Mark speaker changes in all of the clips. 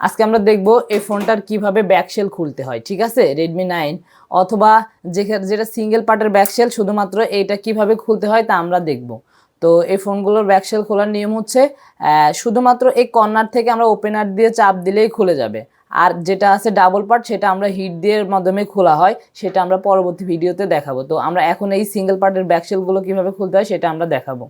Speaker 1: আজকে আমরা দেখব এই ফোনটার কিভাবে ব্যাকশেল খুলতে হয়। ঠিক আছে, Redmi 9 অথবা যেটা সিঙ্গেল পার্টের ব্যাকশেল, শুধুমাত্র এইটা কিভাবে খুলতে হয় তা আমরা দেখব। তো এই ফোনগুলোর ব্যাকশেল খোলার নিয়ম হচ্ছে শুধুমাত্র এই কর্নার থেকে আমরা ওপেনার দিয়ে চাপ দিলেই খুলে যাবে। আর যেটা আছে ডাবল পার্ট, সেটা আমরা হিট দিয়ে মাধ্যমে খোলা হয়, সেটা আমরা পরবর্তী ভিডিওতে দেখাবো। তো আমরা এখন এই সিঙ্গেল পার্টের ব্যাকশেলগুলো কিভাবে খুলতে হয় সেটা আমরা দেখাবো।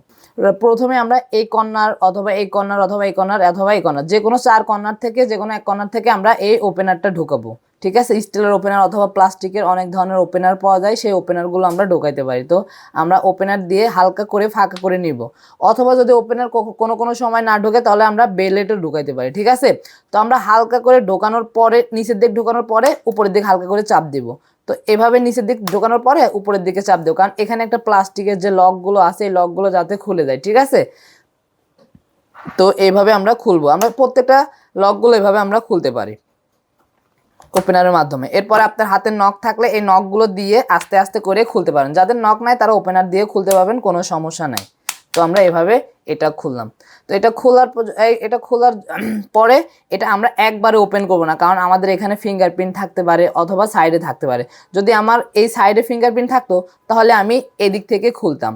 Speaker 1: প্রথমে আমরা এই কর্নার অথবা এই কর্নার অথবা এই কর্নার অথবা এই কর্নার, যে কোনো চার কর্নার থেকে যে কোনো এক কর্নার থেকে আমরা এই ওপেনারটা ঢোকাবো। ঠিক আছে, স্টিলের ওপেনার অথবা প্লাস্টিকের অনেক ধরনের ওপেনার পাওয়া যায়, সেই ওপেনারগুলো আমরা ঢোকাইতে পারি। তো আমরা ওপেনার দিয়ে হালকা করে ফাঁকা করে নিব, অথবা যদি ওপেনার কোনো সময় না ঢোকে তাহলে আমরা বেলেটও ঢোকাইতে পারি। ঠিক আছে, তো আমরা হালকা করে ঢোকানোর পরে, নিচের দিক ঢোকানোর পরে উপরের দিক হালকা করে চাপ দিব। তো এভাবে নিচের দিক ঢোকানোর পরে উপরের দিকে চাপ দেবো, কারণ এখানে একটা প্লাস্টিকের যে লকগুলো আছে এই লকগুলো যাতে খুলে যায়। ঠিক আছে, তো এইভাবে আমরা খুলবো, আমরা প্রত্যেকটা লকগুলো এভাবে আমরা খুলতে পারি ওপেনারের মাধ্যমে। এরপরে আপনার হাতের নখ থাকলে এই নখগুলো দিয়ে আস্তে আস্তে করে খুলতে পারেন। যাদের নখ নাই তারা ওপেনার দিয়ে খুলতে পারবেন, কোনো সমস্যা নাই। তো আমরা এভাবে এটা খুললাম। তো এটা খোলার পরে এটা আমরা একবারে ওপেন করব না, কারণ আমাদের এখানে ফিঙ্গারপ্রিন্ট থাকতে পারে অথবা সাইডে থাকতে পারে। যদি আমার এই সাইডে ফিঙ্গারপ্রিন্ট থাকতো তাহলে আমি এদিক থেকে খুলতাম,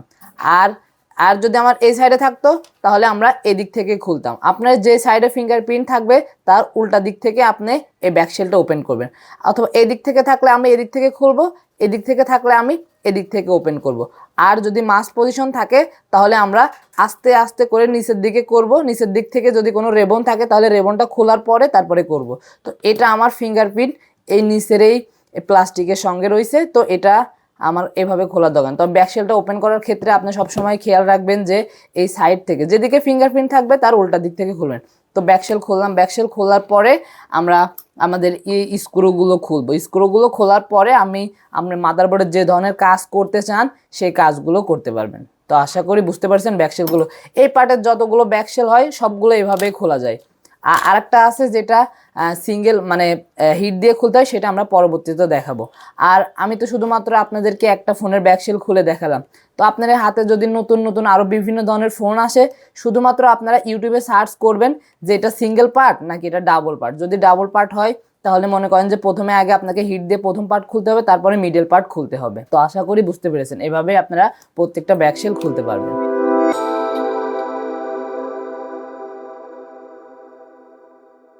Speaker 1: আর আর যদি আমার এই সাইডে থাকতো তাহলে আমরা এদিক থেকে খুলতাম। আপনার যে সাইডে ফিঙ্গারপ্রিন্ট থাকবে তার উল্টা দিক থেকে আপনি এই ব্যাকশেলটা ওপেন করবেন, অথবা এদিক থেকে থাকলে আমি এদিক থেকে খুলবো, এদিক থেকে থাকলে আমি এদিক থেকে ওপেন করব। আর যদি মাস পজিশন থাকে তাহলে আমরা আস্তে আস্তে করে নিচের দিকে করব, নিচের দিক থেকে যদি কোনো রেবন থাকে তাহলে রেবনটা খোলার পরে তারপরে করব। তো এটা আমার ফিঙ্গারপ্রিন্ট এই নিচের এই প্লাস্টিকের সঙ্গে রয়েছে, তো এটা আমার এভাবে খোলার দোকান। তবে ব্যাকশেলটা ওপেন করার ক্ষেত্রে আপনি সবসময় খেয়াল রাখবেন যে এই সাইড থেকে যেদিকে ফিঙ্গারপ্রিন্ট থাকবে তার উল্টা দিক থেকে খুলবেন। তো ব্যাকশেল খুললাম, ব্যাকশেল খোলার পরে আমরা আমাদের এই স্ক্রুগুলো খুলবো। স্ক্রুগুলো খোলার পরে আপনার মাদারবোর্ডের যে ধরনের কাজ করতে চান সেই কাজগুলো করতে পারবেন। তো আশা করি বুঝতে পারছেন ব্যাকশেলগুলো। এই পার্টের যতগুলো ব্যাকশেল হয় সবগুলো এভাবেই খোলা যায়। আরেকটা আছে যেটা সিঙ্গেল মানে হিট দিয়ে খুলতে হয়, সেটা আমরা পরবর্তীতে দেখাবো। আর আমি তো শুধুমাত্র আপনাদেরকে একটা ফোনের ব্যাকশেল খুলে দেখালাম। তো আপনার হাতে যদি নতুন নতুন আরও বিভিন্ন ধরনের ফোন আসে, শুধুমাত্র আপনারা ইউটিউবে সার্চ করবেন যে এটা সিঙ্গেল পার্ট নাকি এটা ডাবল পার্ট। যদি ডাবল পার্ট হয় তাহলে মনে করেন যে প্রথমে আগে আপনাকে হিট দিয়ে প্রথম পার্ট খুলতে হবে, তারপরে মিডল পার্ট খুলতে হবে। তো আশা করি বুঝতে পেরেছেন, এভাবে আপনারা প্রত্যেকটা ব্যাকশেল খুলতে পারবেন।